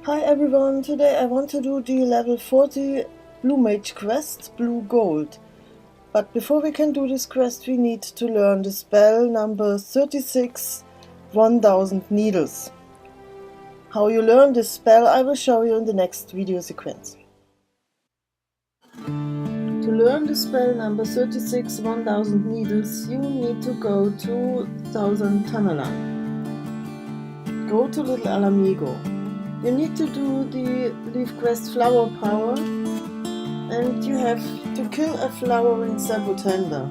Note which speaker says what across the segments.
Speaker 1: Hi everyone, today I want to do the level 40 Blue Mage quest, Blue Gold. But before we can do this quest we need to learn the spell number 36, 1000 Needles. How you learn this spell I will show you in the next video sequence. To learn the spell number 36, 1000 Needles you need to go to 1000 Tamerlan. Go to Little Alamigo. You need to do the leaf quest Flower Power, and you have to kill a flowering Sabotender.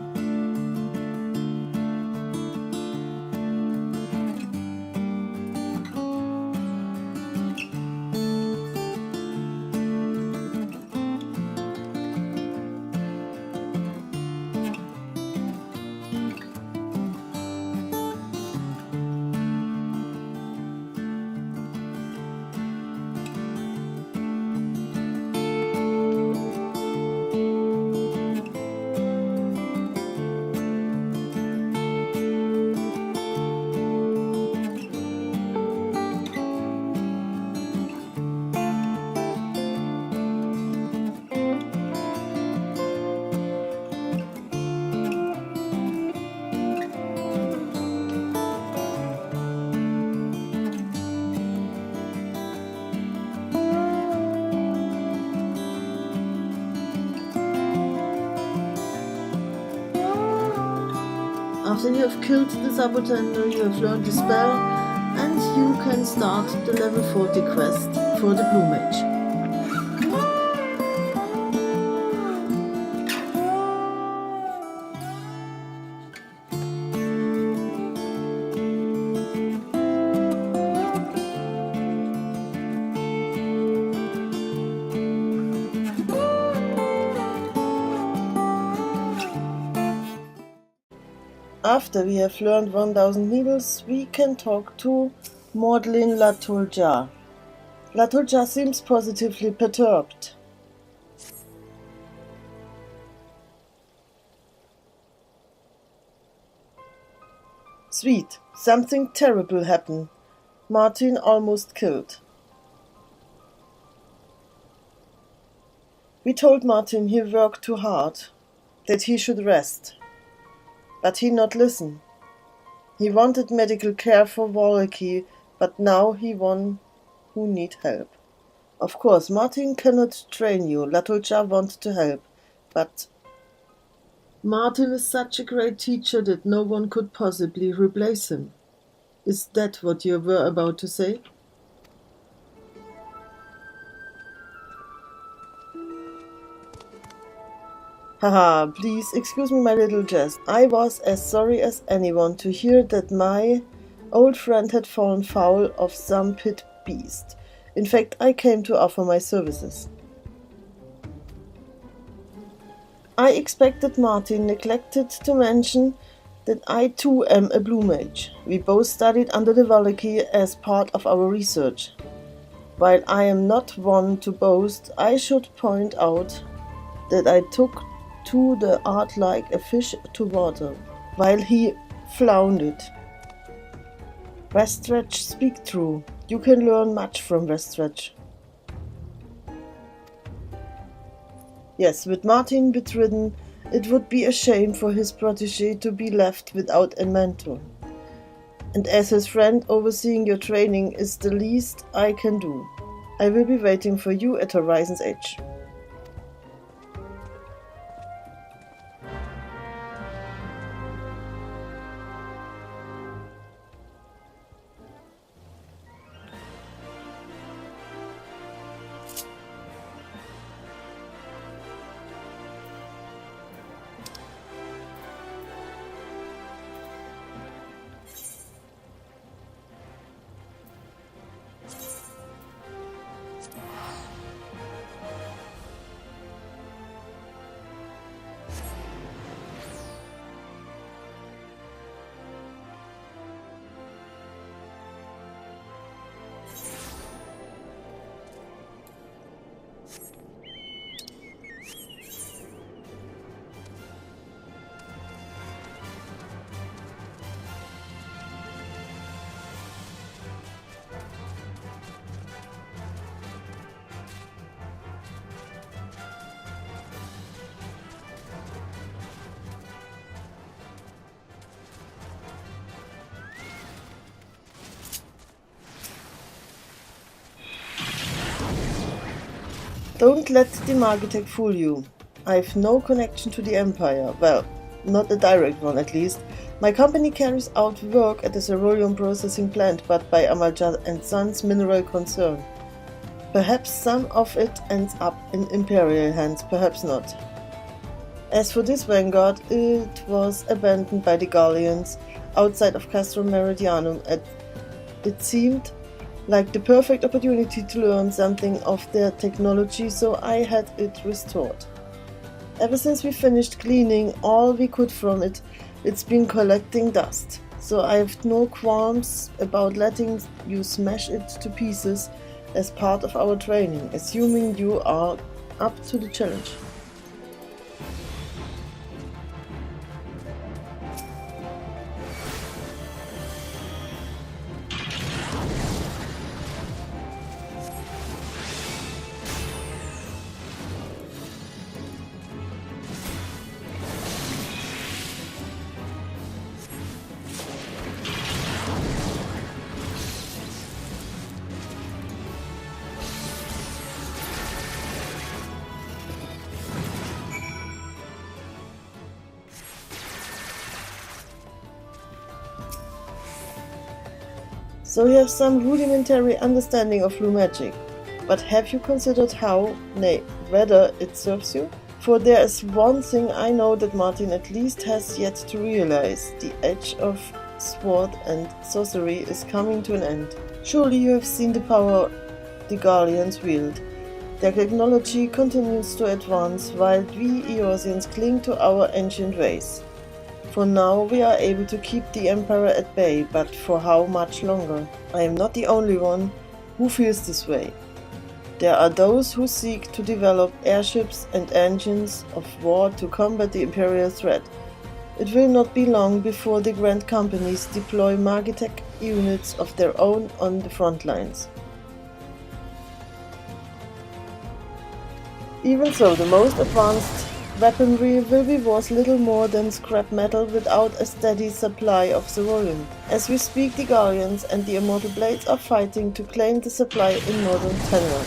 Speaker 1: After you have killed the Sabotender, you have learned the spell, and you can start the level 40 quest for the Blue Mage. After we have learned 1000 Needles, we can talk to Maudlin Latulja. Latulja seems positively perturbed. Sweet, something terrible happened. Martin almost killed. We told Martin he worked too hard, that he should rest. But he not listen. He wanted medical care for Wallachy, but now he one who need help. Of course, Martin cannot train you. Latulja wants to help, but Martin is such a great teacher that no one could possibly replace him. Is that what you were about to say? Haha, please excuse me my little jest. I was as sorry as anyone to hear that my old friend had fallen foul of some pit beast. In fact, I came to offer my services. I expected Martin neglected to mention that I too am a Blue Mage. We both studied under the Wallachy as part of our research. While I am not one to boast, I should point out that I took to the art like a fish to water, while he floundered. Westretch, speak true. You can learn much from Westretch. Yes, with Martin bedridden, it would be a shame for his protégé to be left without a mentor. And as his friend, overseeing your training is the least I can do. I will be waiting for you at Horizon's Edge. Don't let the Magitech fool you. I've no connection to the Empire. Well, not a direct one at least. My company carries out work at the cerulean processing plant, but by Amalja and Sons mineral concern. Perhaps some of it ends up in Imperial hands, perhaps not. As for this vanguard, it was abandoned by the Gallians outside of Castro Meridianum, and it seemed like the perfect opportunity to learn something of their technology, so I had it restored. Ever since we finished cleaning all we could from it, it's been collecting dust, so I have no qualms about letting you smash it to pieces as part of our training, assuming you are up to the challenge. So you have some rudimentary understanding of blue magic, but have you considered how, nay, whether it serves you? For there is one thing I know that Martin at least has yet to realize: the age of sword and sorcery is coming to an end. Surely you have seen the power the Gallians wield. Their technology continues to advance, while we Eorzeans cling to our ancient ways. For now we are able to keep the Emperor at bay, but for how much longer? I am not the only one who feels this way. There are those who seek to develop airships and engines of war to combat the Imperial threat. It will not be long before the Grand Companies deploy Magitech units of their own on the front lines. Even so, the most advanced weaponry will be worth little more than scrap metal without a steady supply of cerulean. As we speak, the Gallians and the Immortal Blades are fighting to claim the supply in northern Tenra.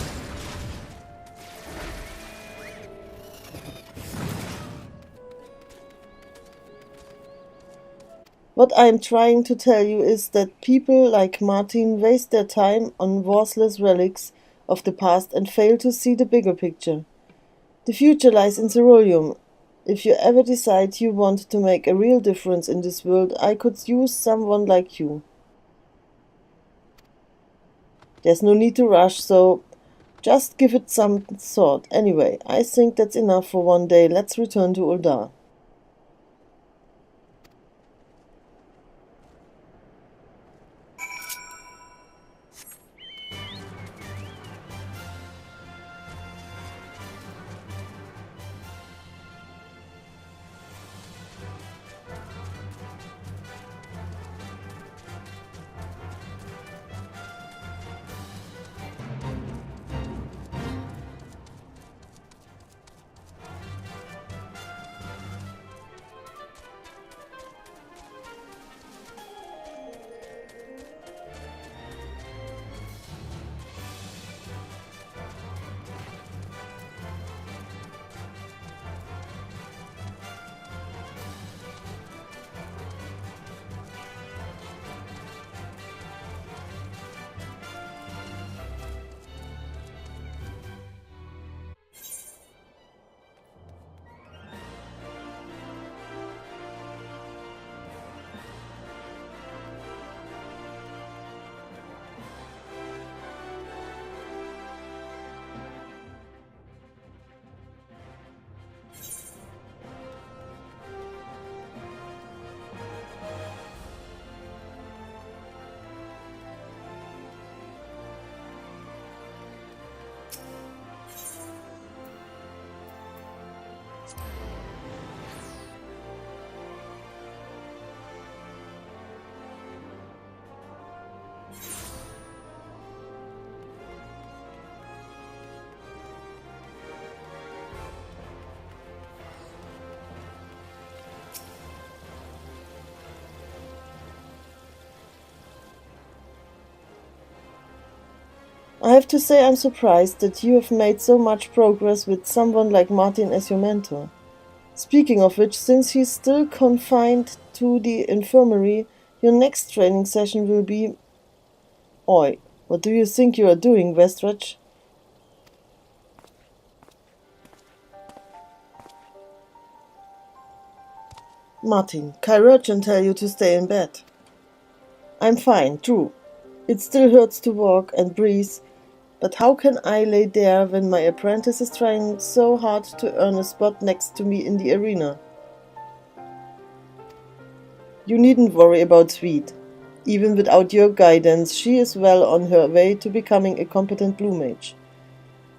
Speaker 1: What I am trying to tell you is that people like Martin waste their time on worthless relics of the past and fail to see the bigger picture. The future lies in ceruleum. If you ever decide you want to make a real difference in this world, I could use someone like you. There's no need to rush, so just give it some thought. Anyway, I think that's enough for one day. Let's return to Uldar. I have to say I'm surprised that you have made so much progress with someone like Martin as your mentor. Speaking of which, since he's still confined to the infirmary, your next training session will be... Oi, what do you think you are doing, Westridge? Martin, Chirurgeon tell you to stay in bed. I'm fine, true. It still hurts to walk and breathe, but how can I lay there when my apprentice is trying so hard to earn a spot next to me in the arena? You needn't worry about Sweet. Even without your guidance, she is well on her way to becoming a competent blue mage.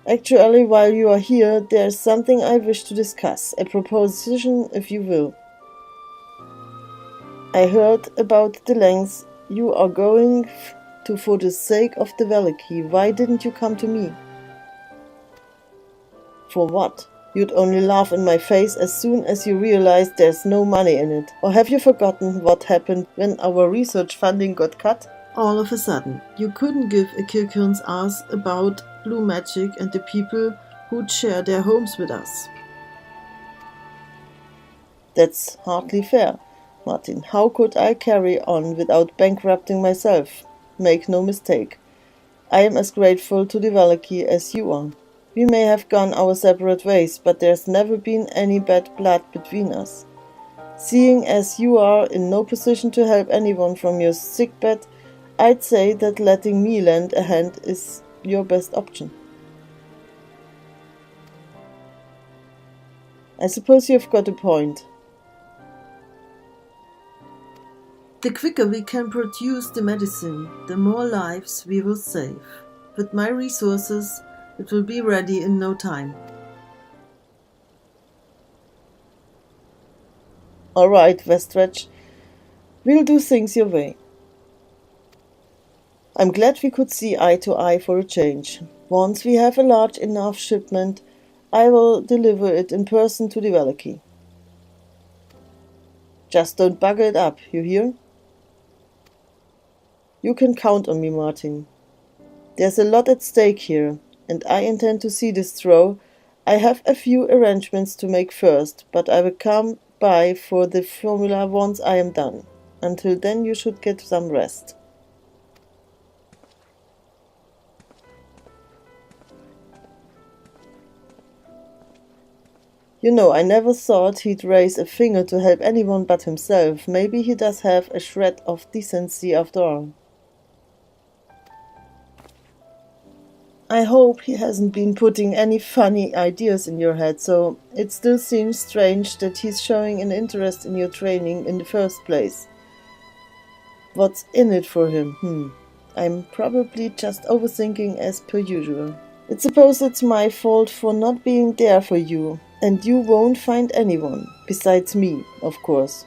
Speaker 1: Actually, while you are here, there is something I wish to discuss, a proposition if you will. I heard about the lengths you are going to for the sake of the Valaki. Why didn't you come to me? For what? You'd only laugh in my face as soon as you realize there's no money in it. Or have you forgotten what happened when our research funding got cut? All of a sudden, you couldn't give a Kirkern's ass about blue magic and the people who'd share their homes with us. That's hardly fair, Martin. How could I carry on without bankrupting myself? Make no mistake. I am as grateful to the Valaki as you are. We may have gone our separate ways, but there's never been any bad blood between us. Seeing as you are in no position to help anyone from your sickbed, I'd say that letting me lend a hand is your best option. I suppose you've got a point. The quicker we can produce the medicine, the more lives we will save. With my resources, it will be ready in no time. All right, Westridge. We'll do things your way. I'm glad we could see eye to eye for a change. Once we have a large enough shipment, I will deliver it in person to the Valaki. Just don't bugger it up, you hear? You can count on me, Martin. There's a lot at stake here, and I intend to see this through. I have a few arrangements to make first, but I will come by for the formula once I am done. Until then you should get some rest. You know, I never thought he'd raise a finger to help anyone but himself. Maybe he does have a shred of decency after all. I hope he hasn't been putting any funny ideas in your head, so it still seems strange that he's showing an interest in your training in the first place. What's in it for him? I'm probably just overthinking as per usual. I suppose it's my fault for not being there for you, and you won't find anyone, besides me, of course,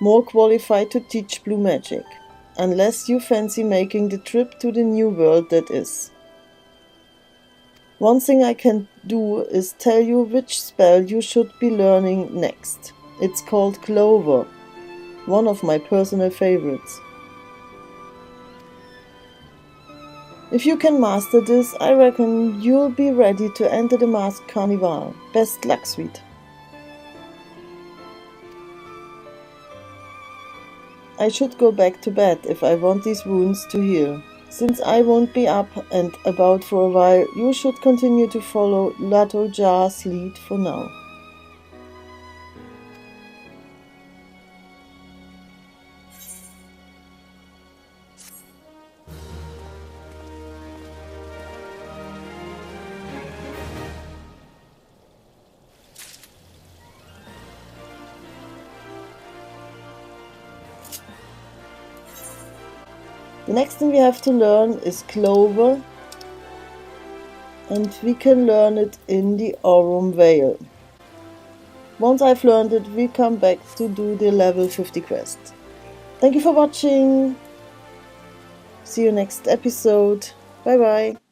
Speaker 1: more qualified to teach blue magic, unless you fancy making the trip to the new world, that is. One thing I can do is tell you which spell you should be learning next. It's called Clover, one of my personal favorites. If you can master this, I reckon you'll be ready to enter the masked carnival. Best luck, Sweet. I should go back to bed if I want these wounds to heal. Since I won't be up and about for a while, you should continue to follow Lato Jar's lead for now. The next thing we have to learn is Clover, and we can learn it in the Aurum Vale. Once I've learned it, we come back to do the level 50 quest. Thank you for watching. See you next episode. Bye bye.